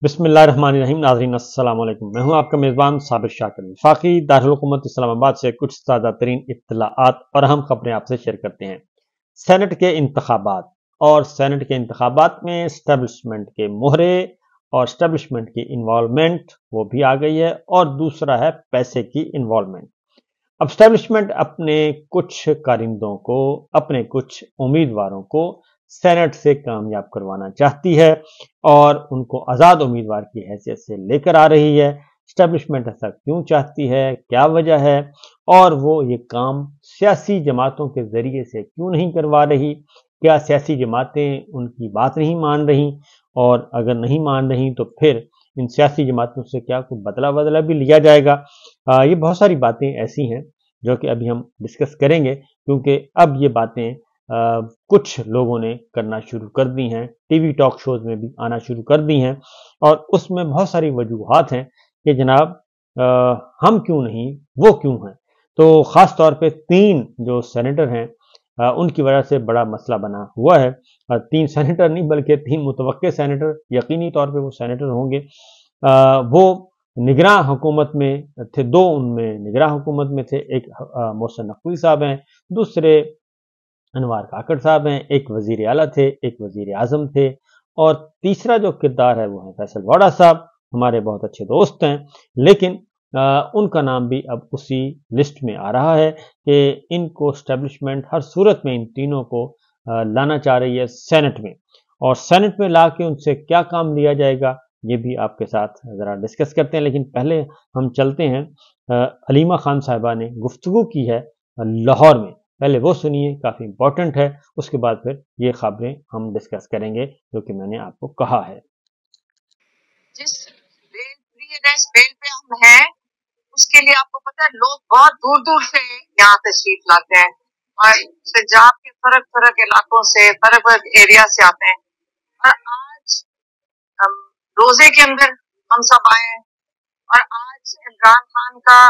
बिस्मिल्लाहिर्रहमानिर्रहीम। नाज़रीन अस्सलाम वालेकुम। मैं हूं आपका मेज़बान साबिर शाकिर। वफाकी दारुल हुकूमत इस्लामाबाद से कुछ ताज़ा तरीन इत्तलाआत और अहम खबरें आपसे शेयर करते हैं। सेनेट के इंतखाबात और सेनेट के इंतखाबात में एस्टेब्लिशमेंट के मोहरे और एस्टेब्लिशमेंट की इन्वॉल्वमेंट वो भी आ गई है, और दूसरा है पैसे की इन्वॉल्वमेंट। अब एस्टेब्लिशमेंट अपने कुछ कारिंदों को, अपने कुछ उम्मीदवारों को सेनेट से कामयाब करवाना चाहती है और उनको आज़ाद उम्मीदवार की हैसियत से लेकर आ रही है। एस्टेब्लिशमेंट ऐसा क्यों चाहती है, क्या वजह है, और वो ये काम सियासी जमातों के ज़रिए से क्यों नहीं करवा रही? क्या सियासी जमातें उनकी बात नहीं मान रही? और अगर नहीं मान रही तो फिर इन सियासी जमातों से क्या कोई बदला बदला भी लिया जाएगा? ये बहुत सारी बातें ऐसी हैं जो कि अभी हम डिस्कस करेंगे, क्योंकि अब ये बातें कुछ लोगों ने करना शुरू कर दी हैं, टीवी टॉक शोज में भी आना शुरू कर दी हैं, और उसमें बहुत सारी वजूहात हैं कि जनाब हम क्यों नहीं, वो क्यों हैं। तो ख़ास तौर पे 3 जो सेनेटर हैं उनकी वजह से बड़ा मसला बना हुआ है। 3 सेनेटर नहीं बल्कि 3 मुतवक्के सेनेटर, यकीनी तौर पे वो सेनेटर होंगे। वो निगरां हुकूमत में थे, 2 उनमें निगरां हुकूमत में थे। एक मोहसिन नकवी साहब हैं, दूसरे अनवार काकड़ साहब हैं, एक वजीर आला थे, एक वजीर आजम थे, और तीसरा जो किरदार है वो है फैसल वाडा साहब, हमारे बहुत अच्छे दोस्त हैं। लेकिन उनका नाम भी अब उसी लिस्ट में आ रहा है कि इनको एस्टेब्लिशमेंट हर सूरत में इन तीनों को लाना चाह रही है सेनेट में, और सेनेट में ला के उनसे क्या काम लिया जाएगा ये भी आपके साथ ज़रा डिस्कस करते हैं। लेकिन पहले हम चलते हैं, हलीमा खान साहिबा ने गुफ्तगू की है लाहौर में, पहले वो सुनिए, काफ़ी इंपॉर्टेंट है। उसके बाद फिर ये खबरें हम डिस्कस करेंगे जो कि मैंने आपको कहा है। जिस रेल पे हम हैं उसके लिए आपको पता है लोग बहुत दूर दूर से यहाँ तशरीफ लाते हैं, और पंजाब के फर्क फर्क इलाकों से, फर्क फर्क एरिया से आते हैं। और आज हम रोजे के अंदर हम सब आए हैं, और आज इमरान खान का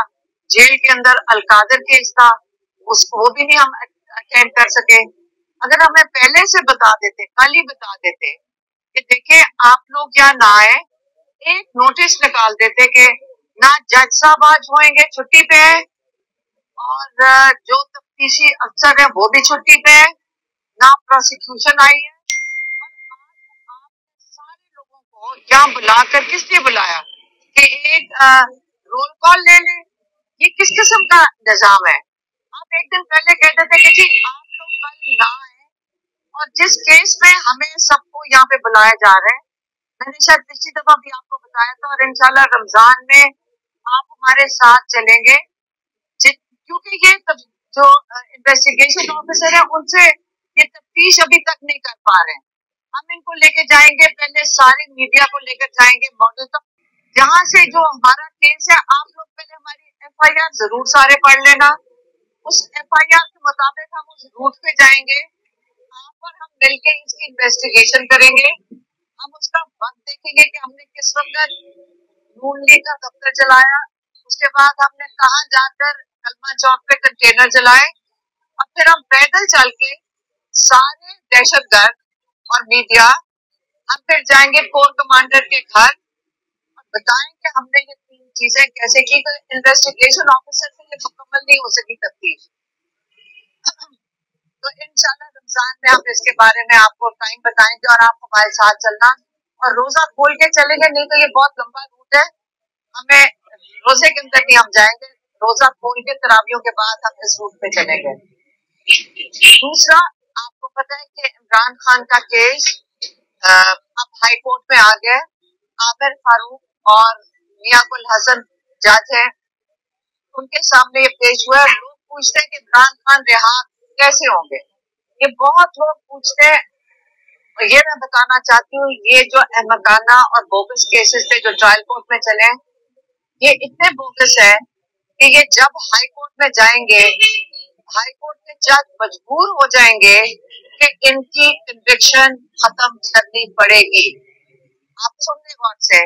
जेल के अंदर अलकादर केस था, उसको वो भी नहीं हम अटेंड कर सके। अगर हमें पहले से बता देते, कल ही बता देते कि देखें आप लोग यहाँ ना आए, एक नोटिस निकाल देते कि ना जज साहब आज होंगे, छुट्टी पे है, और जो तफ्तीशी अफसर है वो भी छुट्टी पे है, ना प्रोसिक्यूशन आई है, और आज आप सारे लोगों को यहाँ बुलाकर किस लिए बुलाया कि एक रोल कॉल ले ले? ये किस किस्म का निजाम है? आप एक दिन पहले कहते थे कि जी आप लोग कल ना आए, और जिस केस में हमें सबको यहाँ पे बुलाया जा रहा है, मैंने शायद पिछली दफा भी आपको बताया था, और इंशाल्लाह रमजान में आप हमारे साथ चलेंगे, क्योंकि ये जो इन्वेस्टिगेशन ऑफिसर है उनसे ये तफ्तीश अभी तक नहीं कर पा रहे हैं। हम इनको लेके जाएंगे, पहले सारी मीडिया को लेकर जाएंगे मॉडल तक, जहाँ से जो हमारा केस है आप लोग पहले हमारी FIR जरूर सारे पढ़ लेना, उस FIR के मुताबिक हम उस रूट पे जाएंगे, आप और हम मिलकर इसकी इन्वेस्टिगेशन करेंगे। हम उसका वक्त देखेंगे कि हमने किस वक्त नून लीग का दफ्तर चलाया, उसके बाद हमने कहाँ जाकर कलमा चौक पे कंटेनर जलाए, और फिर हम पैदल चल के सारे दहशतगर्द और मीडिया, हम फिर जाएंगे कोर कमांडर के घर और बताएंगे हमने ये 3 चीजें कैसे की। तो इन्वेस्टिगेशन ऑफिसर से ये मुकम्मल नहीं हो सकी तफ्तीश। तो इंशाल्लाह रमजान में हम इसके बारे में आपको टाइम बताएंगे, और आप हमारे साथ चलना, और रोजा खोल के चलेंगे, नहीं तो ये बहुत लंबा रूट है, हमें रोजे के अंदर भी हम जाएंगे, रोजा खोल के तरावियों के बाद हम इस रूट पे चलेंगे। दूसरा, आपको पता है कि इमरान खान का केस अब हाई कोर्ट में आ गया। आमिर फारूक और मियां गुल हसन जज हैं, उनके सामने ये पेश हुआ है। लोग पूछते हैं कि इमरान खान रिहा कैसे होंगे, ये बहुत लोग पूछते हैं। और ये मैं बताना चाहती हूँ, ये जो अहमकाना और बोगस केसेस थे जो ट्रायल कोर्ट में चले, ये इतने बोगस है कि ये जब हाई कोर्ट में जाएंगे, हाई कोर्ट के जज मजबूर हो जाएंगे कि इनकी कन्विक्शन खत्म करनी पड़ेगी। आप सुनने गौर से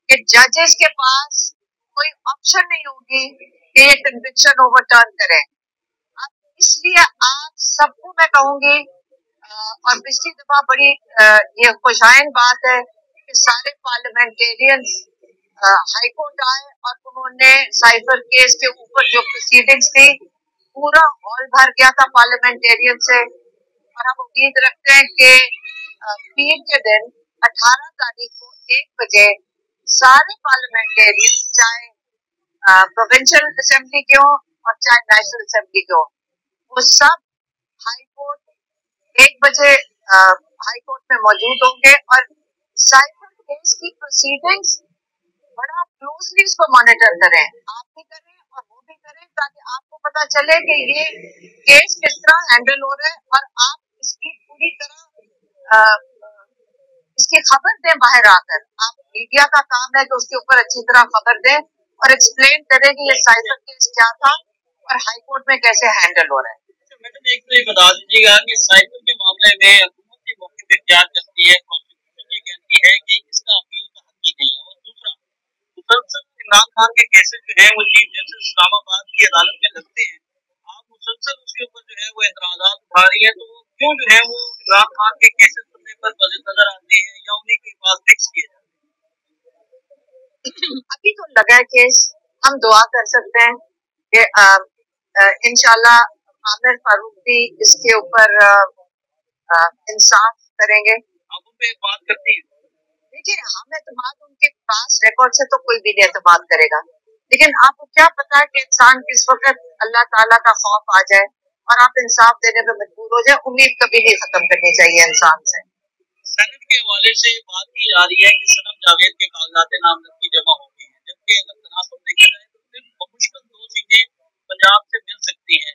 कि जजेस के पास कोई ऑप्शन नहीं होगी कि ये कन्विक्शन ओवरटर्न करें। इसलिए आप सबको मैं कहूंगी, और पिछली दफा बड़ी ये खुशाइन बात है कि सारे पार्लियामेंटेरियंस हाई कोर्ट आए और उन्होंने साइफर केस के ऊपर जो प्रोसीडिंग्स थी, पूरा हॉल भर गया था पार्लियामेंटेरियन से। और हम उम्मीद रखते हैं कि पीर के दिन 18 तारीख को 1 बजे सारे पार्लियामेंटेरियन, चाहे प्रोविंशियल असेंबली के हो और चाहे नेशनल असेंबली के हो, वो सब हाई कोर्ट 1 बजे हाई कोर्ट में मौजूद होंगे और साइफर केस की प्रोसीडिंग्स बड़ा क्लोजली इसको मॉनिटर करें। आप भी करें और वो भी करें, ताकि आपको पता चले कि ये केस किस तरह हैंडल हो रहा है और आप इसकी पूरी तरह इसकी खबर दें बाहर आकर। आप मीडिया का काम है कि उसके ऊपर अच्छी तरह खबर दें और एक्सप्लेन करें कि ये साइफर केस क्या था और हाई कोर्ट में कैसे हैंडल हो रहा है। मैडम एक तो ये बता दीजिएगा कि साइफर के मामले में हुकूमत के मौके पर क्या करती है, कॉन्स्टिट्यूशन ये कहती है कि इसका अपील का हक ही नहीं है। और दूसरा, मुसलसल इमरान खान के केसेस जो है वो चीफ जस्टिस इस्लामाबाद की अदालत में लगते हैं, आप मुसलसल उसके ऊपर जो है वो एतराजात उठा रही है, तो क्यों जो है वो इमरान खान के केसेस सुनने पर नजर आते हैं या उन्हीं के पास फिक्स किए जाते हैं? अभी तो लगा है केस, हम दुआ कर सकते हैं कि इंशाल्लाह आमिर फारूक भी इसके ऊपर इंसाफ करेंगे। आप उन पे बात करती हैं? देखिए, हम एतमाद उनके पास रिकॉर्ड से तो कोई भी नहीं एतमाद करेगा, लेकिन आपको क्या पता है कि इंसान किस वक्त अल्लाह ताला का खौफ आ जाए और आप इंसाफ देने पे मजबूर हो जाए। उम्मीद कभी नहीं खत्म करनी चाहिए इंसान से। सेनेट के हवाले से बात की जा रही है कि सनम जावेद के कागजात नामजदगी जमा हो गई है, जबकि अगर तनासब देखा जाए तो सिर्फ बमुश्किल 2 सीटें पंजाब से मिल सकती हैं।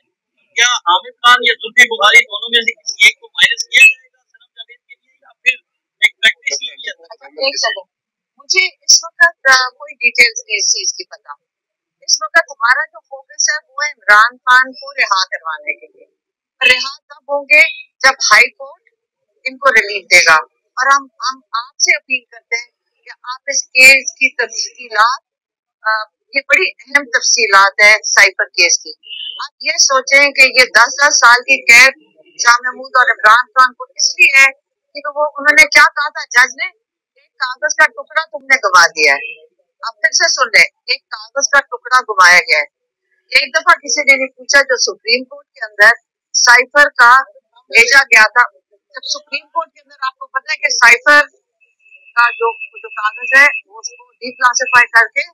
क्या हामिद खान या जुल्फी बुखारी दोनों में से किसी एक को माइनस किया जाएगा सनम जावेद के लिए, या फिर एक प्रैक्टिस किया जाएगा? मुझे इस वक्त कोई डिटेल्स नहीं इस चीज की पता। इस वक्त हमारा जो फोकस है वो है इमरान खान को रिहा करवाने के लिए। रिहा तब होंगे जब हाई कोर्ट इनको रिलीफ देगा। और हम आपसे अपील करते हैं कि आप इस केस की तफसीलात, ये बड़ी अहम तफसीलात है साइफर केस की। आप ये सोचें कि ये 10-10 साल की कैद शाह महमूद और इमरान खान को इसलिए है कि वो उन्होंने क्या कहा था जज ने, एक कागज का टुकड़ा तुमने गवा दिया है। आप फिर से सुन ले, एक कागज का टुकड़ा गुमाया गया है। एक दफा किसी ने नहीं पूछा, जो सुप्रीम कोर्ट के अंदर साइफर का भेजा गया था, जब सुप्रीम कोर्ट के अंदर आपको पता है कि साइफर का जो कागज है वो उसको डिक्लासिफाई करके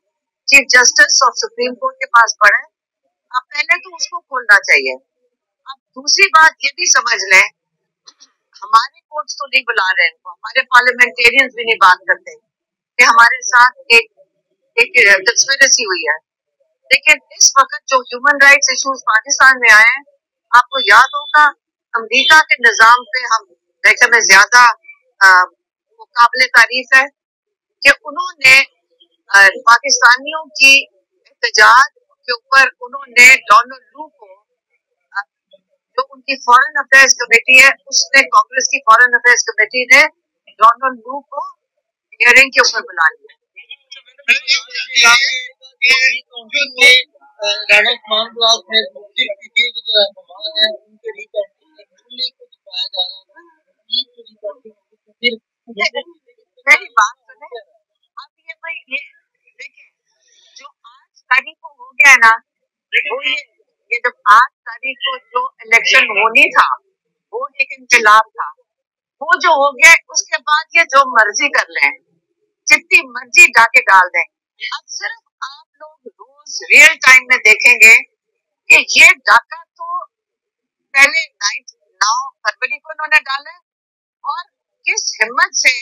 चीफ जस्टिस और सुप्रीम कोर्ट के पास पड़े। अब पहले तो उसको खोलना चाहिए। अब दूसरी बात ये भी समझ लें, हमारे कोर्ट्स तो नहीं बुला रहे इनको, हमारे पार्लियामेंटेरियंस भी नहीं बात करते कि हमारे साथ एक कंस्पिरेसी हुई है। लेकिन इस वक्त जो ह्यूमन राइट्स इश्यूज पाकिस्तान में आए हैं, आपको याद होगा अमेरिका के निजाम पे हम वैसे में ज्यादा काबिल तारीफ है कि उन्होंने पाकिस्तानियों की एहतजाज के ऊपर उन्होंने डोनाल्ड लू को, जो उनकी फॉरेन अफेयर्स कमेटी है, उसने कांग्रेस की फॉरेन अफेयर्स कमेटी ने डोनाल्ड लू को हियरिंग के ऊपर बुला लिया। मेरी बात सुने, अब ये भाई ये देखिए, जो 8 तारीख को हो गया ना, वो ये जब 8 तारीख को जो इलेक्शन होनी था, वो एक इनकलाब था, वो जो हो गया, उसके बाद ये जो मर्जी कर लें, जितनी मर्जी डाके डाल दें। अब सिर्फ आप लोग रोज रियल टाइम में देखेंगे कि ये डाका तो पहले 9 फरवरी को इन्होंने डाला, और किस हिम्मत से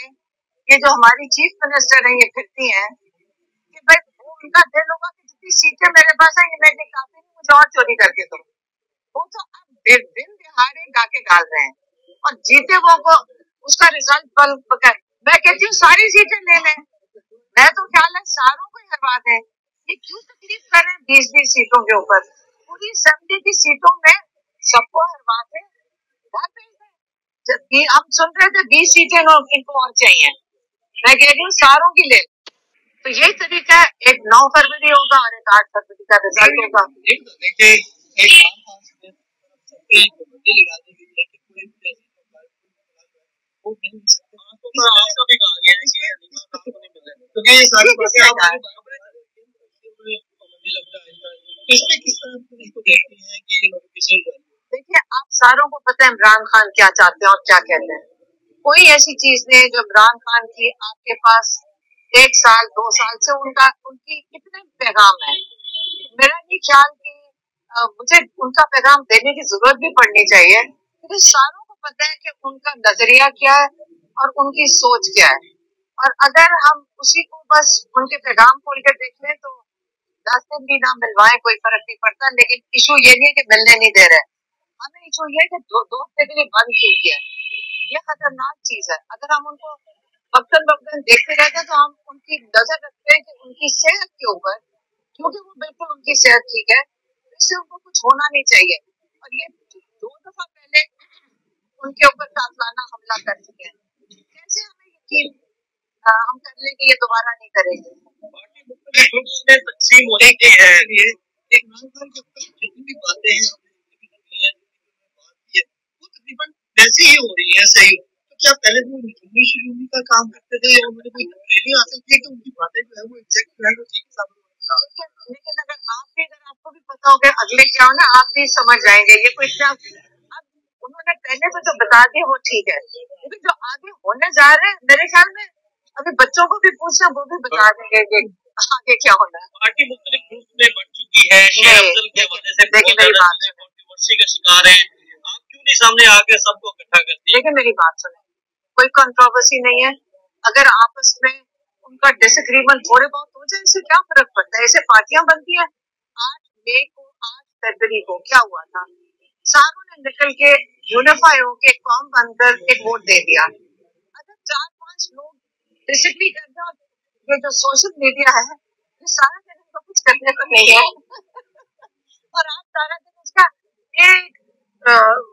ये जो हमारी चीफ मिनिस्टर है ये फिरती हैं कि भाई वो उनका दिल होगा कि जितनी सीटें मेरे पास आएंगी मैं काफी नहीं, मुझे और चोरी करके दो। वो तो अब दिन दिहाड़े डाके डाल रहे हैं और जीते वो को उसका रिजल्ट पल पकड़। मैं कहती हूँ सारी सीटें ले लें, मैं तो ख्याल है सारों को हरवा दें। ये क्यों तकलीफ कर रहे हैं 20-20 सीटों के ऊपर? पूरी 70 की सीटों में सबको हरवा दें, जबकि हम सुन रहे थे 20 सीटें इनको और चाहिए। मैं कह रही हूँ सारों की ले। तो यही तरीका है, एक 9 फरवरी होगा और एक 8 फरवरी का रिजल्ट होगा। क्योंकि ये सारी बातें आप मुझे लगता है इसमें किस तरह इसको देखते हैं कि नोटिफिकेशन। देखिए, आप सारों को पता है इमरान खान क्या चाहते हैं और क्या कहते हैं। कोई ऐसी चीज नहीं जो इमरान खान की आपके पास 1 साल 2 साल से उनकी कितने पैगाम है। मेरा ये ख्याल कि मुझे उनका पैगाम देने की जरूरत भी पड़नी चाहिए, क्योंकि सारों को पता है कि उनका नजरिया क्या है और उनकी सोच क्या है। और अगर हम उसी को बस उनके पैगाम खोल कर देख लें तो 10 दिन भी ना मिलवाए कोई फर्क नहीं पड़ता। लेकिन इशू ये नहीं है कि मिलने नहीं दे रहे, हमें इशू ये है कि दो हफ्ते के लिए बंद क्यों किया है। ये खतरनाक चीज है। अगर हम उनको वक्तन देखते रहते हैं तो हम उनकी नजर रखते हैं कि उनकी सेहत के ऊपर, क्योंकि वो बिल्कुल उनकी सेहत ठीक है, इससे उनको कुछ होना नहीं चाहिए। और ये 2 दफा पहले उनके ऊपर कातलाना हमला कर चुके हैं, कैसे हमें यकीन हम कर लें कि ये दोबारा नहीं करेंगे। में तकसीम होने के है एक इमरान के ऊपर जितनी भी बातें हैं वो तकरीबन वैसी ही हो रही है। सही तो क्या पहले वो इंग्लिश का काम करते थे या उन्होंने कोई ट्रेनिंग हासिल की कि उनकी बातें जो है वो एग्जैक्ट जो है वो ठीक साबित होती है। लेकिन अगर आपको भी पता होगा अगले क्या हो ना, आप भी समझ जाएंगे। ये कोई इतना अब उन्होंने पहले तो जो बता दिया वो ठीक है, लेकिन जो आगे होने जा रहे हैं मेरे ख्याल में अभी बच्चों को भी पूछना वो भी बता देंगे कि आगे क्या होना है। पार्टी मुख्तलिफ ग्रुप में बढ़ चुकी है, शेर अफजल के हवाले से देखिए मेरी बात सुने, कंट्रोवर्सी का शिकार है, आप क्यों नहीं सामने आके सबको इकट्ठा करती है। देखिए मेरी बात सुने, कोई कंट्रोवर्सी नहीं है। अगर आपस में उनका डिसएग्रीमेंट थोड़े बहुत हो जाए इससे क्या फर्क पड़ता है, ऐसे पार्टियां बनती हैं। 8 मई को 8 फरवरी को क्या हुआ था, सारों ने निकल के यूनिफाई होके कौम बनकर एक वोट दे दिया। अगर 4-5 लोग डिसएग्री करते हैं, ये जो सोशल मीडिया है ये सारा दिन इनको कुछ करने को नहीं है और आप सारा दिन उसका एक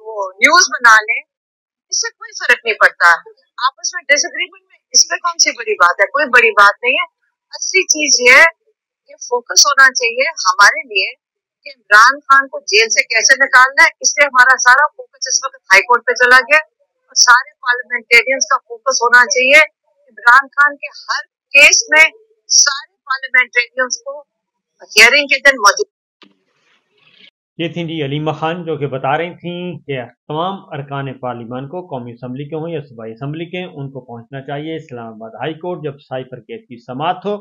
वो न्यूज बना लें, इससे कोई फर्क नहीं पड़ता। आपस में डिसएग्रीमेंट में इसमें कौन सी बड़ी बात है, कोई बड़ी बात नहीं है। असली चीज ये है कि फोकस होना चाहिए हमारे लिए कि इमरान खान को जेल से कैसे निकालना है। इससे हमारा सारा फोकस इस वक्त हाई कोर्ट पे चला गया और सारे पार्लियामेंटेरियंस का फोकस होना चाहिए इमरान खान के हर केस में सारे पार्लियामेंटेरियंस को हियरिंग के दिन मौजूद। ये थी जी अलीमा खान जो कि बता रही थी कि तमाम अरकान पार्लिमान को कौमी असम्बली के हों या सूबाई असम्बली के उनको पहुंचना चाहिए इस्लामाबाद हाई कोर्ट जब साइफर केस की समाअत हो।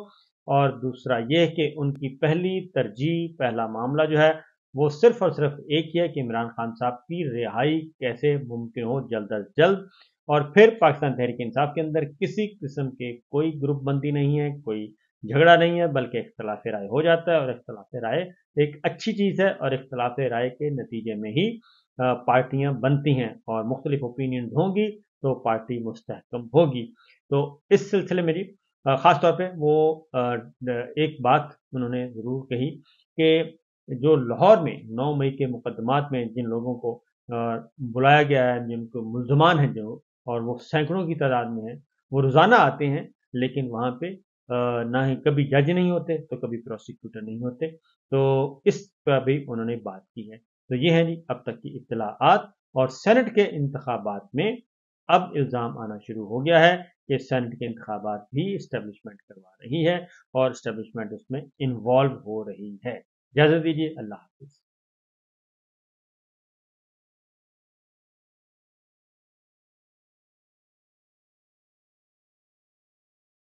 और दूसरा ये कि उनकी पहली तरजीह पहला मामला जो है वो सिर्फ और सिर्फ एक ही है कि इमरान खान साहब की रिहाई कैसे मुमकिन हो जल्द अज जल्द। और फिर पाकिस्तान तहरीक इंसाफ के अंदर किसी किस्म के कोई ग्रुप बंदी नहीं है, कोई झगड़ा नहीं है, बल्कि इख्तलाफ राय हो जाता है और इख्तलाफ राय एक अच्छी चीज़ है और इख्तलाफ राय के नतीजे में ही पार्टियां बनती हैं और मुख्तलिफ ओपिनियन होंगी तो पार्टी मुस्तहकम होगी। तो इस सिलसिले में जी ख़ास तौर पे वो एक बात उन्होंने ज़रूर कही कि जो लाहौर में 9 मई के मुकदमात में जिन लोगों को बुलाया गया है, जिनको मुल्ज़मान हैं जो, और वो सैकड़ों की तादाद में हैं, वो रोज़ाना आते हैं लेकिन वहाँ पे ना ही कभी जज नहीं होते तो कभी प्रोसिक्यूटर नहीं होते। तो इस पर भी उन्होंने बात की है। तो ये है जी अब तक की इत्तलाआत। और सेनेट के इंतखाबात में अब इल्ज़ाम आना शुरू हो गया है कि सेनेट के इंतखाबात भी इस्टेब्लिशमेंट करवा रही है और इस्टेब्लिशमेंट उसमें इन्वॉल्व हो रही है। इजाज़त दीजिए, अल्लाह हाफ़िज़।